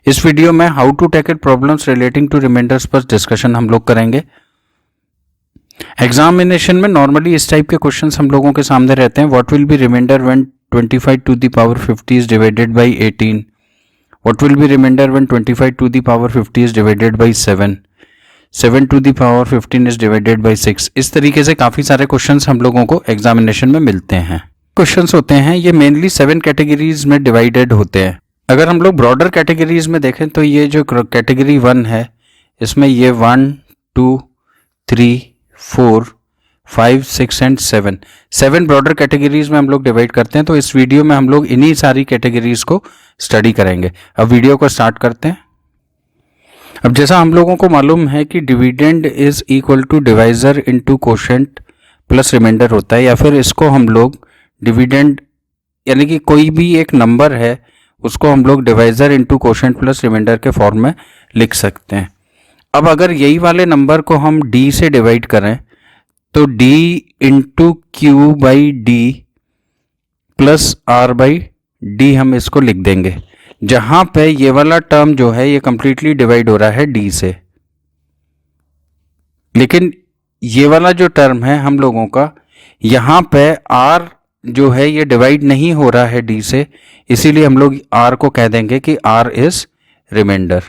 इस वीडियो में how to tackle problems relating to reminders पर डिस्कशन हम लोग करेंगे। एग्जामिनेशन में नॉर्मली इस टाइप के क्वेश्चंस हम लोगों के सामने रहते हैं। What will be reminder when 25 to the power 50 is divided by 18? What will be reminder when 25 to the power 50 is divided by 7? 7 to the power 15 is divided by 6। इस तरीके से काफ़ी सारे क्वेश्चंस हम लोगों को एग्जामिनेशन में मिलते हैं। क्वेश्चंस होते हैं ये मेनली 7 कैटेगरीज में डिवाइडेड होते हैं। अगर हम लोग ब्रॉडर कैटेगरीज में देखें तो ये जो कैटेगरी 1 है इसमें ये 1, 2, 3, 4, 5, 6 एंड 7 ब्रॉडर कैटेगरीज में हम लोग डिवाइड करते हैं। तो इस वीडियो में हम लोग इन्हीं सारी कैटेगरीज को स्टडी करेंगे। अब वीडियो को स्टार्ट करते हैं। अब जैसा हम लोगों को मालूम है कि dividend is equal to divisor into quotient plus reminder होता है, या फिर इसको हम लोग डिविडेंड यानी कि कोई भी एक नंबर है उसको हम लोग divisor into quotient plus reminder के फॉर्म में लिख सकते हैं। अब अगर यही वाले नंबर को हम d से डिवाइड करें तो d into q by d plus r by d हम इसको लिख देंगे, जहां पे ये वाला टर्म जो है ये कंप्लीटली डिवाइड हो रहा है d से। लेकिन ये वाला जो टर्म है हम लोगों का यहाँ पे r जो है ये डिवाइड नहीं हो रहा है d से, इसीलिए हम लोग r को कह देंगे कि r इज रिमाइंडर।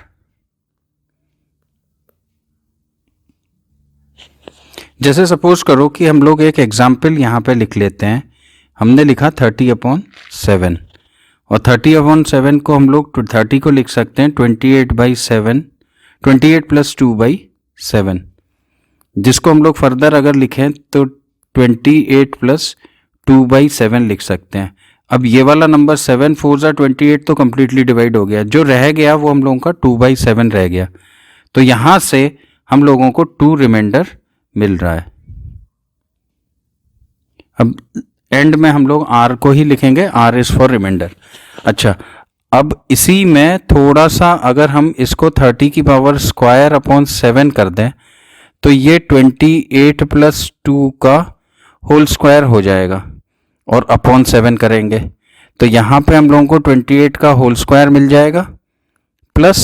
जैसे सपोज करो कि हम लोग एक एग्जाम्पल यहाँ पे लिख लेते हैं। हमने लिखा 30/7 और 30/7 को हम लोग 30 को लिख सकते हैं 28/7, 28 + 2/7, जिसको हम लोग फर्दर अगर लिखें तो 28 + 2/7 लिख सकते हैं। अब ये वाला नंबर 7 4 ज़ा 28 तो कम्प्लीटली डिवाइड हो गया, जो रह गया वो हम लोगों का 2/7 रह गया। तो यहाँ से हम लोगों को 2 रिमाइंडर मिल रहा है। अब एंड में हम लोग r को ही लिखेंगे, r इज फॉर रिमाइंडर। अच्छा, अब इसी में थोड़ा सा अगर हम इसको 30 की पावर स्क्वायर अपॉन 7 कर दें तो ये 28 + 2 का होल स्क्वायर हो जाएगा और अपॉन 7 करेंगे तो यहाँ पे हम लोगों को 28 का होल स्क्वायर मिल जाएगा प्लस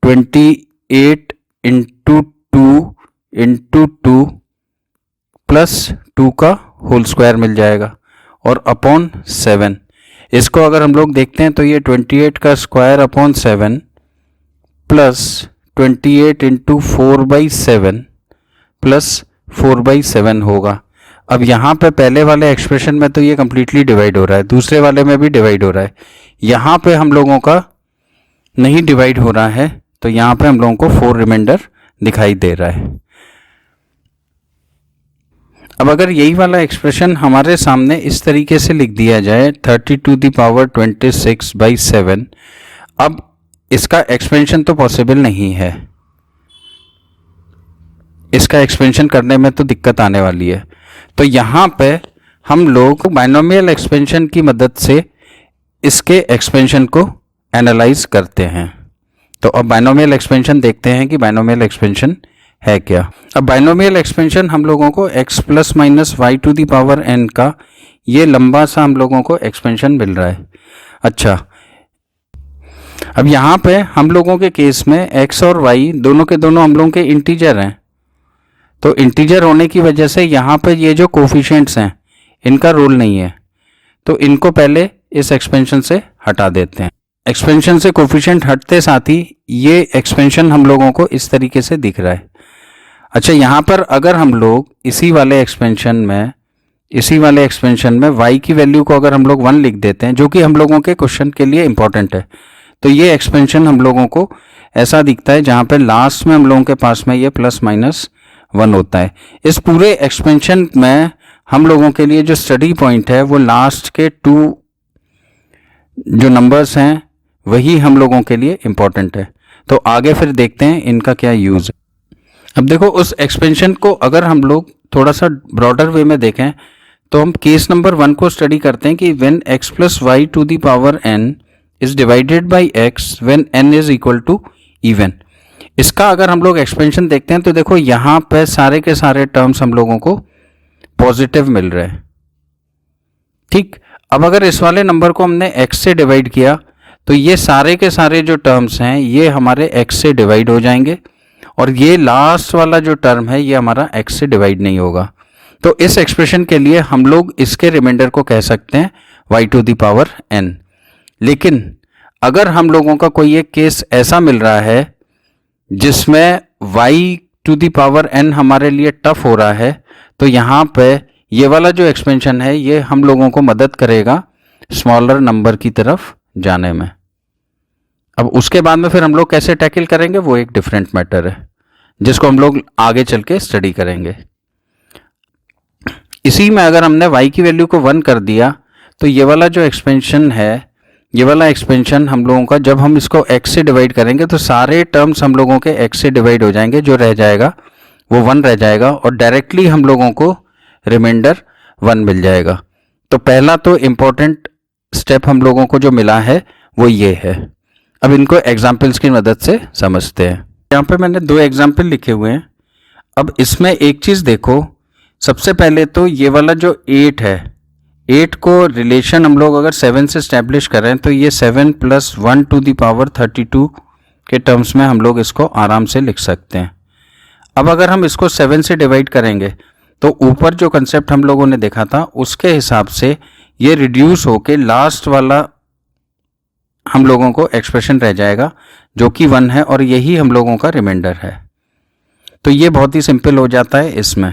28 इंटू 2 इंटू 2 प्लस 2 का होल स्क्वायर मिल जाएगा और अपॉन 7। इसको अगर हम लोग देखते हैं तो ये 28 का square upon 7 plus 28 into 4/7 plus 4/7 होगा। अब यहाँ पे पहले वाले एक्सप्रेशन में तो ये कम्प्लीटली डिवाइड हो रहा है, दूसरे वाले में भी डिवाइड हो रहा है, यहाँ पे हम लोगों का नहीं डिवाइड हो रहा है, तो यहाँ पे हम लोगों को 4 रिमाइंडर दिखाई दे रहा है। अब अगर यही वाला एक्सप्रेशन हमारे सामने इस तरीके से लिख दिया जाए 30 टू द पावर 26/7, अब इसका एक्सपेंशन तो पॉसिबल नहीं है, इसका एक्सपेंशन करने में तो दिक्कत आने वाली है। तो यहाँ पे हम लोग बाइनोमियल एक्सपेंशन की मदद से इसके एक्सपेंशन को एनालाइज करते हैं। तो अब बाइनोमियल एक्सपेंशन देखते हैं कि बाइनोमियल एक्सपेंशन है क्या। अब बाइनोमियल एक्सपेंशन हम लोगों को x + -y to the power n का ये लंबा सा हम लोगों को एक्सपेंशन मिल रहा है। अच्छा, अब यहाँ पे हम लोगों के केस में x और y दोनों के दोनों हम लोगों के इंटीजर हैं, तो इंटीजर होने की वजह से यहाँ पे ये जो कोफिशिएंट्स हैं इनका रोल नहीं है, तो इनको पहले इस एक्सपेंशन से हटा देते हैं। एक्सपेंशन से कोफिशिएंट हटते साथ ही ये एक्सपेंशन हम लोगों को इस तरीके से दिख रहा है। अच्छा, यहाँ पर अगर हम लोग इसी वाले एक्सपेंशन में y की वैल्यू को अगर हम लोग 1 लिख देते हैं, जो कि हम लोगों के क्वेश्चन के लिए इंपॉर्टेंट है, तो ये एक्सपेंशन हम लोगों को ऐसा दिखता है जहाँ पे लास्ट में हम लोगों के पास में ये +-1 होता है। इस पूरे एक्सपेंशन में हम लोगों के लिए जो स्टडी पॉइंट है वो लास्ट के 2 जो नंबर्स हैं वही हम लोगों के लिए इंपॉर्टेंट है। तो आगे फिर देखते हैं इनका क्या यूज़ है। अब देखो, उस एक्सपेंशन को अगर हम लोग थोड़ा सा ब्रॉडर वे में देखें तो हम केस नंबर 1 को स्टडी करते हैं कि when x + y to the power n is divided by x when n is equal to even. इसका अगर हम लोग एक्सपेंशन देखते हैं तो देखो यहाँ पे सारे के सारे टर्म्स हम लोगों को पॉजिटिव मिल रहे हैं। ठीक, अब अगर इस वाले नंबर को हमने x से डिवाइड किया तो ये सारे के सारे जो टर्म्स हैं ये हमारे x से डिवाइड हो जाएंगे, और ये लास्ट वाला जो टर्म है ये हमारा x से डिवाइड नहीं होगा। तो इस एक्सप्रेशन के लिए हम लोग इसके रिमाइंडर को कह सकते हैं y to the power n। लेकिन अगर हम लोगों का कोई एक केस ऐसा मिल रहा है जिसमें y to the power n हमारे लिए टफ हो रहा है, तो यहाँ पे ये वाला जो एक्सपेंशन है ये हम लोगों को मदद करेगा स्मॉलर नंबर की तरफ जाने में। अब उसके बाद में फिर हम लोग कैसे टैकल करेंगे वो एक डिफरेंट मैटर है, जिसको हम लोग आगे चल के स्टडी करेंगे। इसी में अगर हमने y की वैल्यू को 1 कर दिया तो ये वाला जो एक्सपेंशन है, ये वाला एक्सपेंशन हम लोगों का जब हम इसको x से डिवाइड करेंगे तो सारे टर्म्स हम लोगों के x से डिवाइड हो जाएंगे, जो रह जाएगा वो 1 रह जाएगा, और डायरेक्टली हम लोगों को रिमाइंडर 1 मिल जाएगा। तो पहला तो इम्पोर्टेंट स्टेप हम लोगों को जो मिला है वो ये है। अब इनको एग्जाम्पल्स की मदद से समझते हैं। यहाँ पे मैंने 2 एग्जाम्पल लिखे हुए हैं। अब इसमें एक चीज़ देखो, सबसे पहले तो ये वाला जो 8 है, 8 को रिलेशन हम लोग अगर 7 से स्टैब्लिश करें तो ये 7 + 1 टू द पावर 32 के टर्म्स में हम लोग इसको आराम से लिख सकते हैं। अब अगर हम इसको 7 से डिवाइड करेंगे तो ऊपर जो कंसेप्ट हम लोगों ने देखा था उसके हिसाब से ये रिड्यूस होके लास्ट वाला हम लोगों को एक्सप्रेशन रह जाएगा जो कि 1 है, और यही हम लोगों का रिमाइंडर है। तो ये बहुत ही सिंपल हो जाता है इसमें।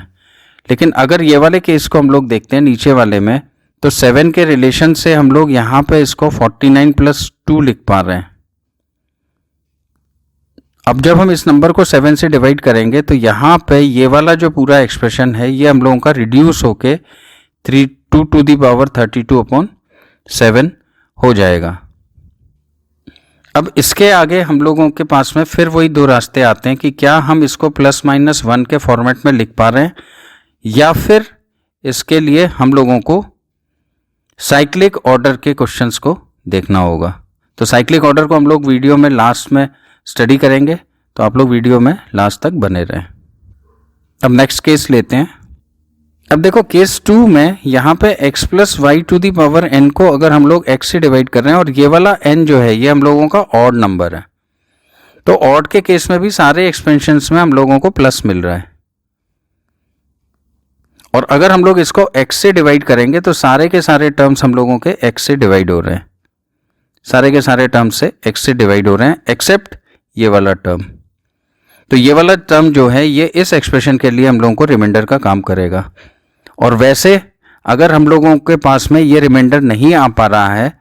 लेकिन अगर ये वाले केस को हम लोग देखते हैं नीचे वाले में, तो 7 के रिलेशन से हम लोग यहाँ पे इसको 49 + 2 लिख पा रहे हैं। अब जब हम इस नंबर को 7 से डिवाइड करेंगे तो यहाँ पे ये वाला जो पूरा एक्सप्रेशन है ये हम लोगों का रिड्यूस होके 2 टू द पावर 32/7 हो जाएगा। अब इसके आगे हम लोगों के पास में फिर वही 2 रास्ते आते हैं कि क्या हम इसको +-1 के फॉर्मेट में लिख पा रहे हैं, या फिर इसके लिए हम लोगों को साइक्लिक ऑर्डर के क्वेश्चंस को देखना होगा। तो साइक्लिक ऑर्डर को हम लोग वीडियो में लास्ट में स्टडी करेंगे, तो आप लोग वीडियो में लास्ट तक बने रहें। अब नेक्स्ट केस लेते हैं। अब देखो केस 2 में यहाँ पे x + y to the power n को अगर हम लोग x से डिवाइड कर रहे हैं, और ये वाला n जो है ये हम लोगों का ऑड नंबर है, तो ऑड के केस में भी सारे एक्सपेंशंस में हम लोगों को प्लस मिल रहा है। और अगर हम लोग इसको x से डिवाइड करेंगे तो सारे के सारे टर्म्स हम लोगों के x से डिवाइड हो रहे हैं, सारे के सारे टर्म्स से x से डिवाइड हो रहे हैं एक्सेप्ट ये वाला टर्म। तो ये वाला टर्म जो है ये इस एक्सप्रेशन के लिए हम लोगों को रिमाइंडर का काम करेगा। और वैसे अगर हम लोगों के पास में ये रिमाइंडर नहीं आ पा रहा है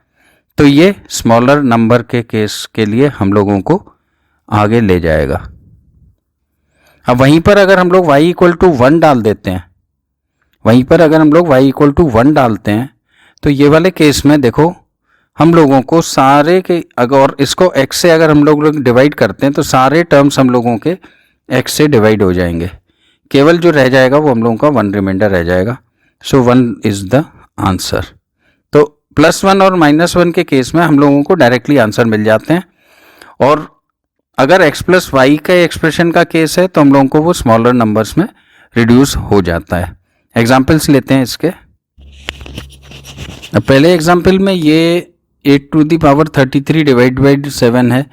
तो ये स्मॉलर नंबर के केस के लिए हम लोगों को आगे ले जाएगा। अब वहीं पर अगर हम लोग y = 1 डाल देते हैं, वहीं पर अगर हम लोग y = 1 डालते हैं तो ये वाले केस में देखो हम लोगों को सारे के, अगर इसको x से अगर हम लोग डिवाइड करते हैं तो सारे टर्म्स हम लोगों के x से डिवाइड हो जाएंगे, केवल जो रह जाएगा वो हम लोगों का 1 रिमाइंडर रह जाएगा। सो 1 इज द आंसर। तो +1 और -1 के केस में हम लोगों को डायरेक्टली आंसर मिल जाते हैं, और अगर x + y का एक्सप्रेशन का केस है तो हम लोगों को वो स्मॉलर नंबर्स में रिड्यूस हो जाता है। एग्जाम्पल्स लेते हैं इसके। पहले एग्जाम्पल में ये 8 to the power 33 divide by 7 है,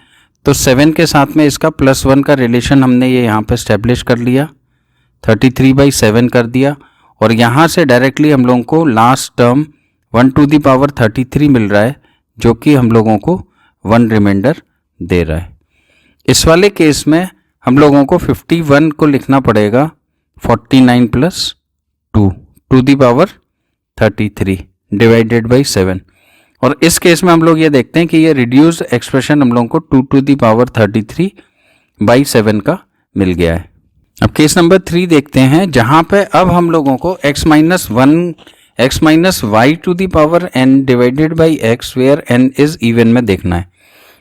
तो 7 के साथ में इसका +1 का रिलेशन हमने ये यहाँ पे स्टैब्लिश कर लिया, 33/7 कर दिया, और यहाँ से डायरेक्टली हम लोगों को last term 1 to the power 33 मिल रहा है, जो कि हम लोगों को 1 रिमाइंडर दे रहा है। इस वाले केस में हम लोगों को 51 को लिखना पड़ेगा 49 + 2 to the power 33 divided by 7, और इस केस में हम लोग ये देखते हैं कि ये रिड्यूस एक्सप्रेशन हम लोगों को 2 टू द पावर 33/7 का मिल गया है। अब केस नंबर 3 देखते हैं, जहां पे अब हम लोगों को x - y to the power n divided by x where n is even में देखना है।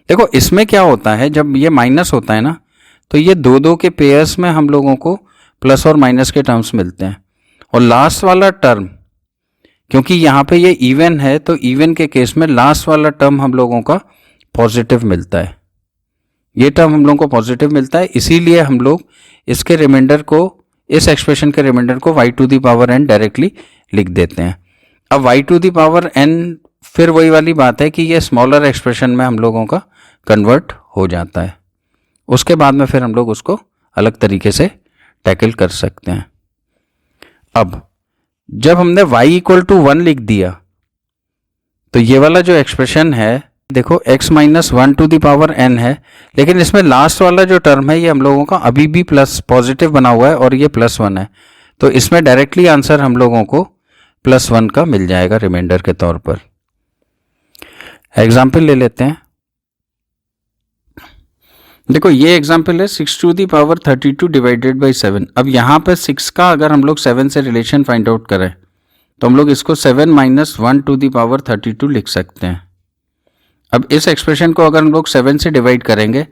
देखो इसमें क्या होता है, जब ये माइनस होता है ना तो ये 2-2 के पेयर्स में हम लोगों को प्लस और माइनस के टर्म्स मिलते हैं, और लास्ट वाला टर्म क्योंकि यहाँ पे ये इवन है तो इवन के केस में लास्ट वाला टर्म हम लोगों का पॉजिटिव मिलता है, ये टर्म हम लोगों को पॉजिटिव मिलता है, इसीलिए हम लोग इसके रिमाइंडर को, इस एक्सप्रेशन के रिमाइंडर को y to the power n directly लिख देते हैं। अब y to the power n फिर वही वाली बात है कि ये स्मॉलर एक्सप्रेशन में हम लोगों का कन्वर्ट हो जाता है। उसके बाद में फिर हम लोग उसको अलग तरीके से टैकल कर सकते हैं। अब जब हमने y इक्वल टू 1 लिख दिया तो ये वाला जो एक्सप्रेशन है देखो x minus 1 to the power n है, लेकिन इसमें लास्ट वाला जो टर्म है ये हम लोगों का अभी भी प्लस पॉजिटिव बना हुआ है और ये +1 है, तो इसमें डायरेक्टली आंसर हम लोगों को +1 का मिल जाएगा रिमाइंडर के तौर पर। एग्जाम्पल ले लेते हैं। देखो ये एग्जाम्पल है 6 to the power 32 divided by 7। अब यहाँ पे 6 का अगर हम लोग 7 से रिलेशन फाइंड आउट करें तो हम लोग इसको 7 माइनस 1 टू दी पावर 32 लिख सकते हैं। अब इस एक्सप्रेशन को अगर हम लोग 7 से डिवाइड करेंगे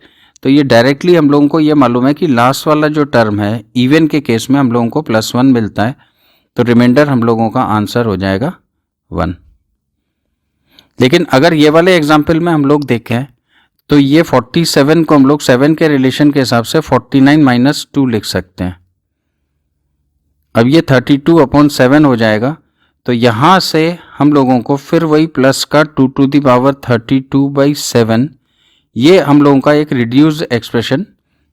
तो ये डायरेक्टली हम लोगों को ये मालूम है कि लास्ट वाला जो टर्म है इवन के केस में हम लोगों को +1 मिलता है, तो रिमाइंडर हम लोगों का आंसर हो जाएगा 1। लेकिन अगर ये वाले एग्जाम्पल में हम लोग देखें तो ये 47 को हम लोग 7 के रिलेशन के हिसाब से 49 माइनस 2 लिख सकते हैं। अब ये 32 अपॉन 7 हो जाएगा, तो यहाँ से हम लोगों को फिर वही प्लस का 2 टू दी पावर 32 बाई 7, ये हम लोगों का एक रिड्यूस्ड एक्सप्रेशन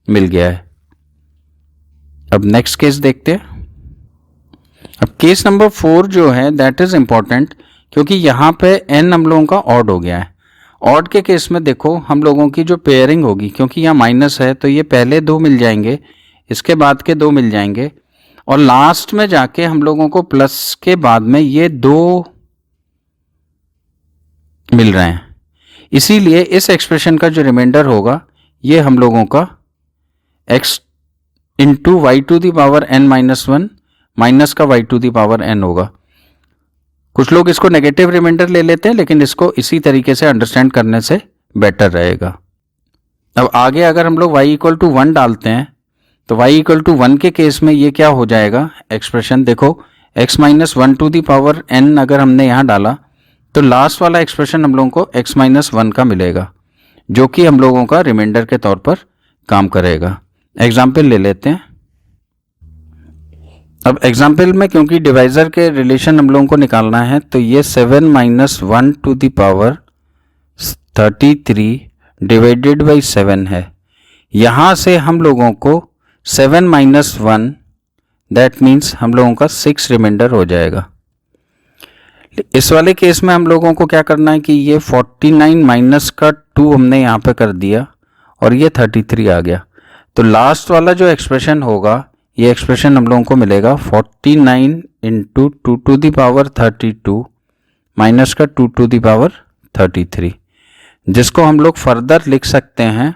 मिल गया है। अब नेक्स्ट केस देखते हैं। अब केस नंबर 4 जो है दैट इज इंपॉर्टेंट, क्योंकि यहाँ पे n हम लोगों का ऑड हो गया है। ऑड के केस में देखो हम लोगों की जो पेयरिंग होगी, क्योंकि यहाँ माइनस है तो ये पहले 2 मिल जाएंगे, इसके बाद के 2 मिल जाएंगे, और लास्ट में जाके हम लोगों को प्लस के बाद में ये 2 मिल रहे हैं। इसीलिए इस एक्सप्रेशन का जो रिमाइंडर होगा ये हम लोगों का x into y to the power n minus 1 minus का y to the power n होगा। कुछ लोग इसको नेगेटिव रिमाइंडर ले लेते हैं, लेकिन इसको इसी तरीके से अंडरस्टैंड करने से बेटर रहेगा। अब आगे अगर हम लोग y इक्वल टू 1 डालते हैं तो y इक्वल टू 1 के केस में ये क्या हो जाएगा एक्सप्रेशन, देखो x minus 1 to the power n अगर हमने यहाँ डाला तो लास्ट वाला एक्सप्रेशन हम लोगों को x माइनस 1 का मिलेगा, जो कि हम लोगों का रिमाइंडर के तौर पर काम करेगा। एग्जाम्पल ले लेते हैं। अब एग्जाम्पल में क्योंकि डिवाइजर के रिलेशन हम लोगों को निकालना है तो ये 7 minus 1 to the power 33 divided by 7 है। यहाँ से हम लोगों को 7 माइनस 1 दैट मीन्स हम लोगों का 6 रिमाइंडर हो जाएगा। इस वाले केस में हम लोगों को क्या करना है कि ये 49 माइनस का 2 हमने यहाँ पे कर दिया और ये 33 आ गया, तो लास्ट वाला जो एक्सप्रेशन होगा ये एक्सप्रेशन हम लोगों को मिलेगा 49 into 2 to the power 32 minus का 2 टू दी पावर 33, जिसको हम लोग फर्दर लिख सकते हैं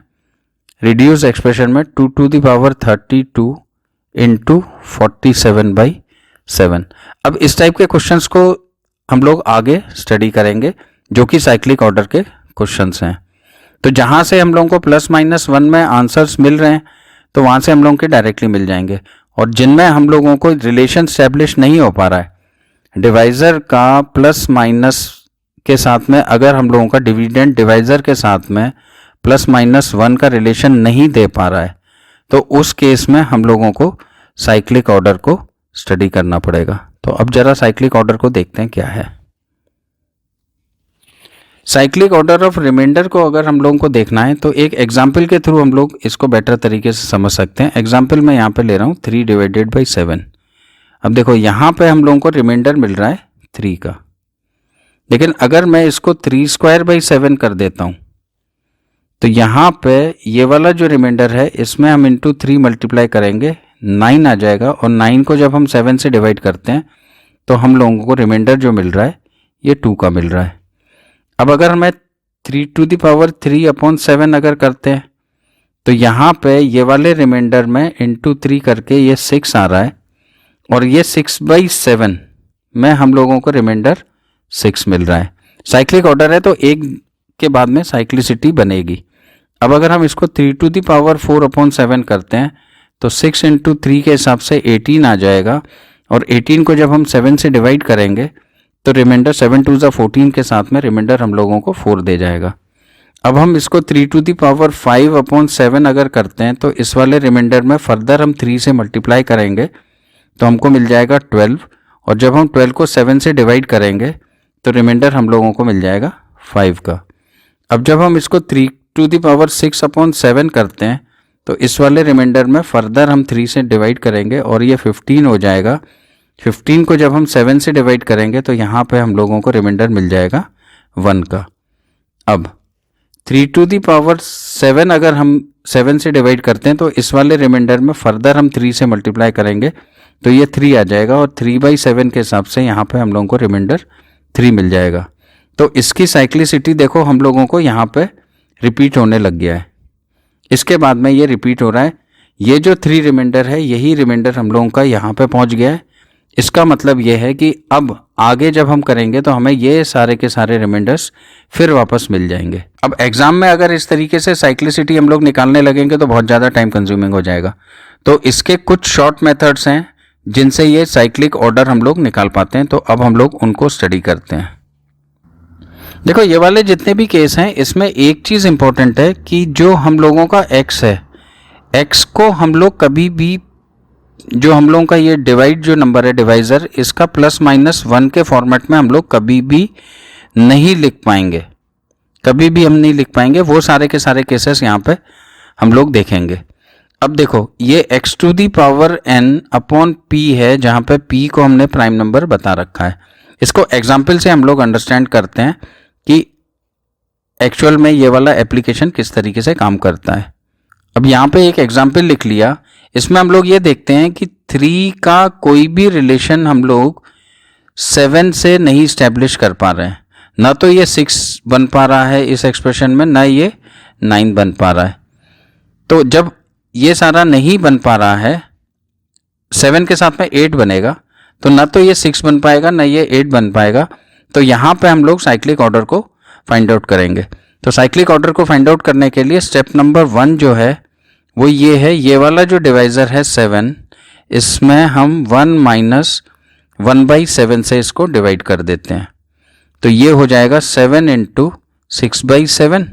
रिड्यूस एक्सप्रेशन में 2 to the power 32 into 47 by 7। अब इस टाइप के क्वेश्चंस को हम लोग आगे स्टडी करेंगे, जो कि साइक्लिक ऑर्डर के क्वेश्चंस हैं। तो जहाँ से हम लोगों को प्लस माइनस 1 में आंसर्स मिल रहे हैं तो वहाँ से हम लोगों के डायरेक्टली मिल जाएंगे, और जिनमें हम लोगों को रिलेशन स्टैब्लिश नहीं हो पा रहा है, डिवाइज़र का प्लस माइनस के साथ में अगर हम लोगों का डिविडेंड डिवाइज़र के साथ में प्लस माइनस 1 का रिलेशन नहीं दे पा रहा है, तो उस केस में हम लोगों को साइक्लिक ऑर्डर को स्टडी करना पड़ेगा। तो अब जरा साइक्लिक ऑर्डर को देखते हैं क्या है। साइक्लिक ऑर्डर ऑफ रिमाइंडर को अगर हम लोगों को देखना है तो एक एग्जाम्पल के थ्रू हम लोग इसको बेटर तरीके से समझ सकते हैं। एग्जाम्पल मैं यहाँ पे ले रहा हूँ 3 डिवाइडेड बाई 7। अब देखो यहाँ पे हम लोगों को रिमाइंडर मिल रहा है 3 का, लेकिन अगर मैं इसको 3 स्क्वायर बाई 7 कर देता हूँ तो यहाँ पे ये वाला जो रिमाइंडर है इसमें हम इंटू 3 मल्टीप्लाई करेंगे, 9 आ जाएगा, और 9 को जब हम 7 से डिवाइड करते हैं तो हम लोगों को रिमाइंडर जो मिल रहा है ये 2 का मिल रहा है। अब अगर मैं 3 टू दी पावर 3 अपॉन 7 अगर करते हैं तो यहाँ पे ये वाले रिमाइंडर में इंटू 3 करके ये 6 आ रहा है, और ये 6 बाई 7 में हम लोगों को रिमाइंडर 6 मिल रहा है। साइक्लिक ऑर्डर है तो एक के बाद में साइक्लिसिटी बनेगी। अब अगर हम इसको 3 टू दी पावर 4 अपॉन 7 करते हैं तो 6 इंटू 3 के हिसाब से 18 आ जाएगा, और 18 को जब हम 7 से डिवाइड करेंगे तो रिमाइंडर 7 टू ज़ा 14 के साथ में रिमाइंडर हम लोगों को 4 दे जाएगा। अब हम इसको 3 टू दी पावर 5 अपॉन 7 अगर करते हैं तो इस वाले रिमाइंडर में फर्दर हम 3 से मल्टीप्लाई करेंगे तो हमको मिल जाएगा 12, और जब हम 12 को 7 से डिवाइड करेंगे तो रिमाइंडर हम लोगों को मिल जाएगा 5 का। अब जब हम इसको 3⁻6/7 करते हैं तो इस वाले रिमाइंडर में फर्दर हम 3 से डिवाइड करेंगे और ये 15 हो जाएगा। 15 को जब हम 7 से डिवाइड करेंगे तो यहाँ पे हम लोगों को रिमाइंडर मिल जाएगा 1 का। अब 3⁻7 अगर हम 7 से डिवाइड करते हैं तो इस वाले रिमाइंडर में फर्दर हम 3 से मल्टीप्लाई करेंगे तो ये 3 आ जाएगा और 3/7 के हिसाब से यहाँ पे हम लोगों को रिमाइंडर 3 मिल जाएगा। तो इसकी साइक्लिसिटी देखो हम लोगों को यहाँ पे रिपीट होने लग गया है। इसके बाद में ये रिपीट हो रहा है। ये जो 3 रिमाइंडर है यही रिमाइंडर हम लोगों का यहाँ पे पहुँच गया है। इसका मतलब ये है कि अब आगे जब हम करेंगे तो हमें ये सारे के सारे रिमाइंडर्स फिर वापस मिल जाएंगे। अब एग्जाम में अगर इस तरीके से साइक्लिसिटी हम लोग निकालने लगेंगे तो बहुत ज़्यादा टाइम कंज्यूमिंग हो जाएगा। तो इसके कुछ शॉर्ट मेथड्स हैं जिनसे ये साइक्लिक ऑर्डर हम लोग निकाल पाते हैं। तो अब हम लोग उनको स्टडी करते हैं। देखो ये वाले जितने भी केस हैं इसमें एक चीज़ इंपॉर्टेंट है कि जो हम लोगों का x है, x को हम लोग कभी भी जो हम लोगों का ये डिवाइड जो नंबर है डिवाइज़र, इसका +-1 के फॉर्मेट में हम लोग कभी भी नहीं लिख पाएंगे, कभी भी हम नहीं लिख पाएंगे। वो सारे के सारे केसेस यहाँ पे हम लोग देखेंगे। अब देखो ये x⁴n/p है जहाँ पे p को हमने प्राइम नंबर बता रखा है। इसको एग्जाम्पल से हम लोग अंडरस्टैंड करते हैं कि एक्चुअल में ये वाला एप्लीकेशन किस तरीके से काम करता है। अब यहाँ पे एक एग्जाम्पल लिख लिया। इसमें हम लोग ये देखते हैं कि 3 का कोई भी रिलेशन हम लोग 7 से नहीं इस्टेब्लिश कर पा रहे हैं। ना तो ये 6 बन पा रहा है इस एक्सप्रेशन में, ना ये 9 बन पा रहा है। तो जब ये सारा नहीं बन पा रहा है, 7 के साथ में 8 बनेगा तो ना तो ये 6 बन पाएगा ना ये 8 बन पाएगा। तो यहाँ पे हम लोग साइक्लिक ऑर्डर को फाइंड आउट करेंगे। तो साइक्लिक ऑर्डर को फाइंड आउट करने के लिए स्टेप नंबर 1 जो है वो ये है, ये वाला जो डिवाइज़र है 7, इसमें हम 1 - 1/7 से इसको डिवाइड कर देते हैं। तो ये हो जाएगा 7 × 6/7।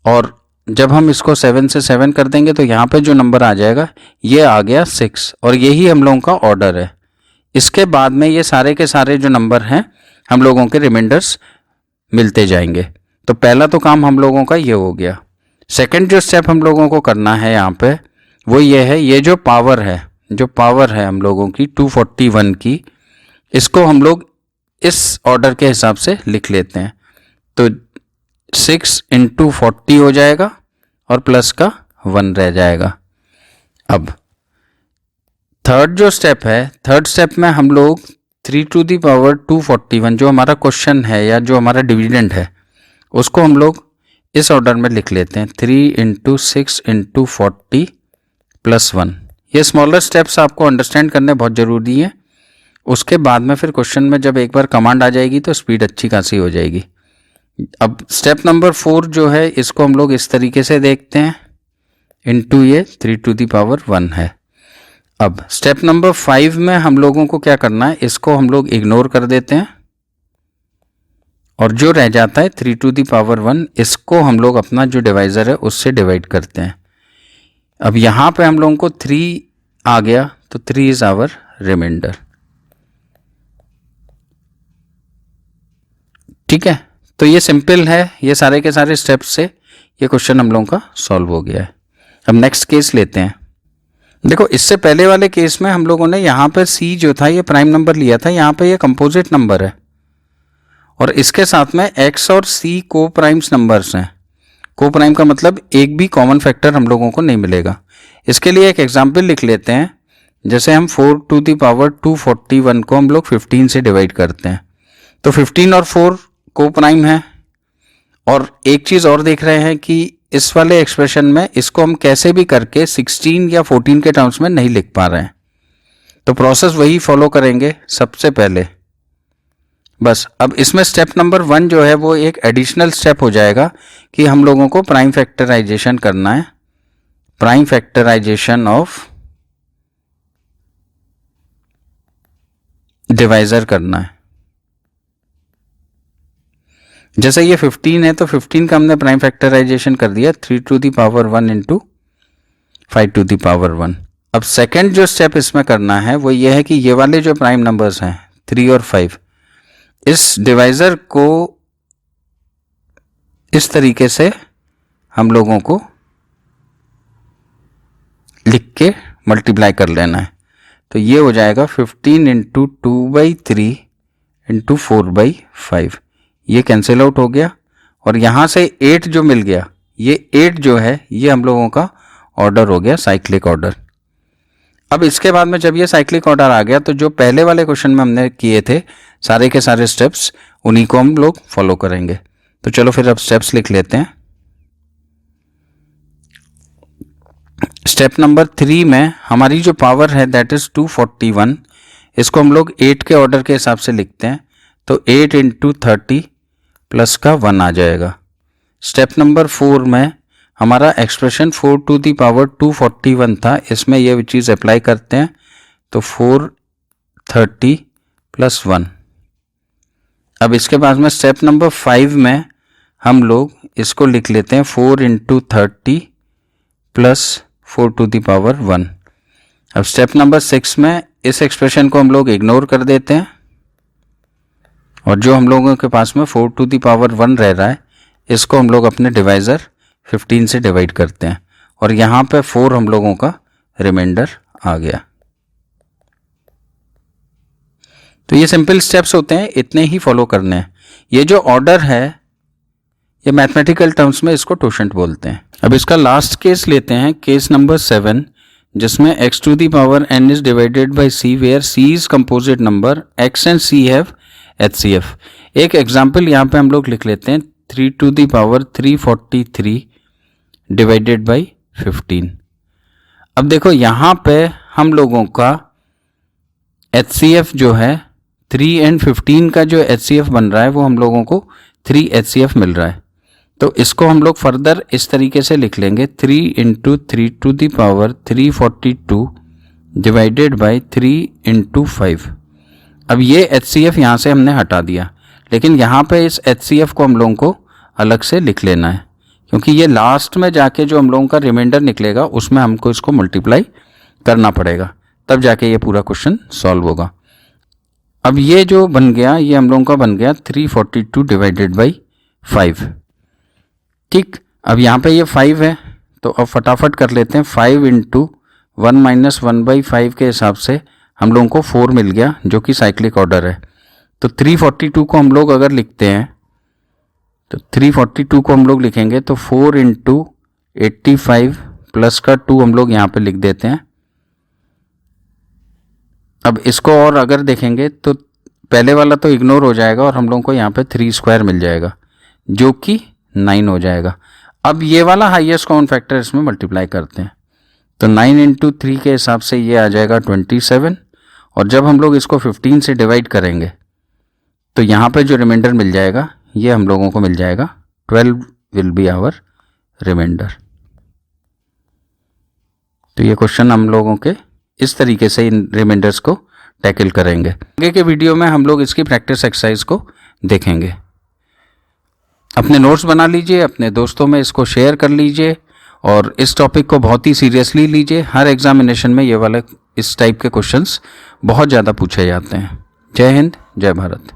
और जब हम इसको 7 से 7 कर देंगे तो यहाँ पे जो नंबर आ जाएगा ये आ गया 6। और यही हम लोगों का ऑर्डर है। इसके बाद में ये सारे के सारे जो नंबर हैं हम लोगों के रिमाइंडर्स मिलते जाएंगे। तो पहला तो काम हम लोगों का ये हो गया। सेकंड जो स्टेप हम लोगों को करना है यहाँ पे वो ये है, ये जो पावर है हम लोगों की 241 की, इसको हम लोग इस ऑर्डर के हिसाब से लिख लेते हैं। तो 6 × 40 हो जाएगा और प्लस का 1 रह जाएगा। अब थर्ड जो स्टेप है, थर्ड स्टेप में हम लोग 3⁻241 जो हमारा क्वेश्चन है या जो हमारा डिविडेंड है उसको हम लोग इस ऑर्डर में लिख लेते हैं। 3 × 6 × 40 + 1। ये स्मॉलर स्टेप्स आपको अंडरस्टैंड करने बहुत ज़रूरी है। उसके बाद में फिर क्वेश्चन में जब एक बार कमांड आ जाएगी तो स्पीड अच्छी खासी हो जाएगी। अब स्टेप नंबर 4 जो है इसको हम लोग इस तरीके से देखते हैं, इनटू ये 3⁻1 है। अब स्टेप नंबर 5 में हम लोगों को क्या करना है, इसको हम लोग इग्नोर कर देते हैं और जो रह जाता है 3⁻1 इसको हम लोग अपना जो डिवाइज़र है उससे डिवाइड करते हैं। अब यहाँ पे हम लोगों को 3 आ गया तो 3 इज़ आवर रिमाइंडर। ठीक है, तो ये सिंपल है। ये सारे के सारे स्टेप्स से ये क्वेश्चन हम लोगों का सॉल्व हो गया है। अब नेक्स्ट केस लेते हैं। देखो इससे पहले वाले केस में हम लोगों ने यहाँ पे c जो था ये प्राइम नंबर लिया था, यहाँ पे ये कंपोजिट नंबर है और इसके साथ में x और c को प्राइम्स नंबर्स हैं। को प्राइम का मतलब एक भी कॉमन फैक्टर हम लोगों को नहीं मिलेगा। इसके लिए एक एग्जाम्पल लिख लेते हैं। जैसे हम 4⁻241 को हम लोग 15 से डिवाइड करते हैं तो 15 और 4 को प्राइम है। और एक चीज़ और देख रहे हैं कि इस वाले एक्सप्रेशन में इसको हम कैसे भी करके 16 या 14 के टर्म्स में नहीं लिख पा रहे हैं। तो प्रोसेस वही फॉलो करेंगे सबसे पहले। बस अब इसमें स्टेप नंबर 1 जो है वो एक एडिशनल स्टेप हो जाएगा कि हम लोगों को प्राइम फैक्टराइजेशन करना है। प्राइम फैक्टराइजेशन ऑफ डिवाइजर करना है। जैसे ये 15 है तो 15 का हमने प्राइम फैक्टराइजेशन कर दिया 3⁻1 × 5⁻1। अब सेकंड जो स्टेप इसमें करना है वो ये है कि ये वाले जो प्राइम नंबर्स हैं 3 और 5 इस डिवाइज़र को इस तरीके से हम लोगों को लिख के मल्टीप्लाई कर लेना है। तो ये हो जाएगा 15 इंटू 2/3 इंटू 4/5, ये कैंसिल आउट हो गया। और यहाँ से 8 जो मिल गया, ये 8 जो है ये हम लोगों का ऑर्डर हो गया, साइक्लिक ऑर्डर। अब इसके बाद में जब ये साइक्लिक ऑर्डर आ गया तो जो पहले वाले क्वेश्चन में हमने किए थे सारे के सारे स्टेप्स, उन्हीं को हम लोग फॉलो करेंगे। तो चलो फिर अब स्टेप्स लिख लेते हैं। स्टेप नंबर 3 में हमारी जो पावर है दैट इज 241, इसको हम लोग 8 के ऑर्डर के हिसाब से लिखते हैं। तो 8 इंटू 30 प्लस का 1 आ जाएगा। स्टेप नंबर 4 में हमारा एक्सप्रेशन 4 टू दी पावर 241 था, इसमें ये चीज़ अप्लाई करते हैं। तो 430 प्लस 1। अब इसके बाद में स्टेप नंबर 5 में हम लोग इसको लिख लेते हैं 4 into 30 plus 4 to the power 1। अब स्टेप नंबर 6 में इस एक्सप्रेशन को हम लोग इग्नोर कर देते हैं और जो हम लोगों के पास में 4 टू दी पावर 1 रह रहा है, इसको हम लोग अपने डिवाइज़र 15 से डिवाइड करते हैं और यहाँ पे 4 हम लोगों का रिमाइंडर आ गया। तो ये सिंपल स्टेप्स होते हैं, इतने ही फॉलो करने हैं। ये जो ऑर्डर है ये मैथमेटिकल टर्म्स में इसको टोशेंट बोलते हैं। अब इसका लास्ट केस लेते हैं, केस नंबर 7, जिसमें x to the power n is divided by c where c is composite number, x and c have HCF। एक एग्जाम्पल यहाँ पे हम लोग लिख लेते हैं 3 to the power 343 divided by 15। अब देखो यहाँ पे हम लोगों का HCF जो है 3 एंड 15 का जो HCF बन रहा है वो हम लोगों को 3 HCF मिल रहा है। तो इसको हम लोग फर्दर इस तरीके से लिख लेंगे 3 into 3 to the power 342 divided by 3 into 5। अब ये HCF यहाँ से हमने हटा दिया, लेकिन यहाँ पे इस HCF को हम लोगों को अलग से लिख लेना है, क्योंकि ये लास्ट में जाके जो हम लोगों का रिमाइंडर निकलेगा उसमें हमको इसको मल्टीप्लाई करना पड़ेगा, तब जाके ये पूरा क्वेश्चन सॉल्व होगा। अब ये जो बन गया ये हम लोगों का बन गया 342 डिवाइडेड बाई 5। ठीक, अब यहाँ पे ये 5 है तो अब फटाफट कर लेते हैं। 5 इंटू 1 माइनस 1/5 के हिसाब से हम लोगों को 4 मिल गया, जो कि साइक्लिक ऑर्डर है। तो 342 को हम लोग अगर लिखते हैं तो 342 को हम लोग लिखेंगे तो 4 इंटू 85 प्लस का 2 हम लोग यहाँ पे लिख देते हैं। अब इसको और अगर देखेंगे तो पहले वाला तो इग्नोर हो जाएगा और हम लोगों को यहाँ पे 3 स्क्वायर मिल जाएगा, जो कि 9 हो जाएगा। अब ये वाला हाईएस्ट कॉमन फैक्टर इसमें मल्टीप्लाई करते हैं तो 9 इंटू 3 के हिसाब से ये आ जाएगा 27। और जब हम लोग इसको 15 से डिवाइड करेंगे तो यहाँ पे जो रिमाइंडर मिल जाएगा ये हम लोगों को मिल जाएगा 12 विल बी आवर रिमाइंडर। तो ये क्वेश्चन हम लोगों के इस तरीके से इन रिमाइंडर्स को टैकल करेंगे। आगे के वीडियो में हम लोग इसकी प्रैक्टिस एक्सरसाइज को देखेंगे। अपने नोट्स बना लीजिए, अपने दोस्तों में इसको शेयर कर लीजिए और इस टॉपिक को बहुत ही सीरियसली लीजिए। हर एग्जामिनेशन में ये वाले इस टाइप के क्वेश्चंस बहुत ज़्यादा पूछे जाते हैं। जय हिंद, जय भारत।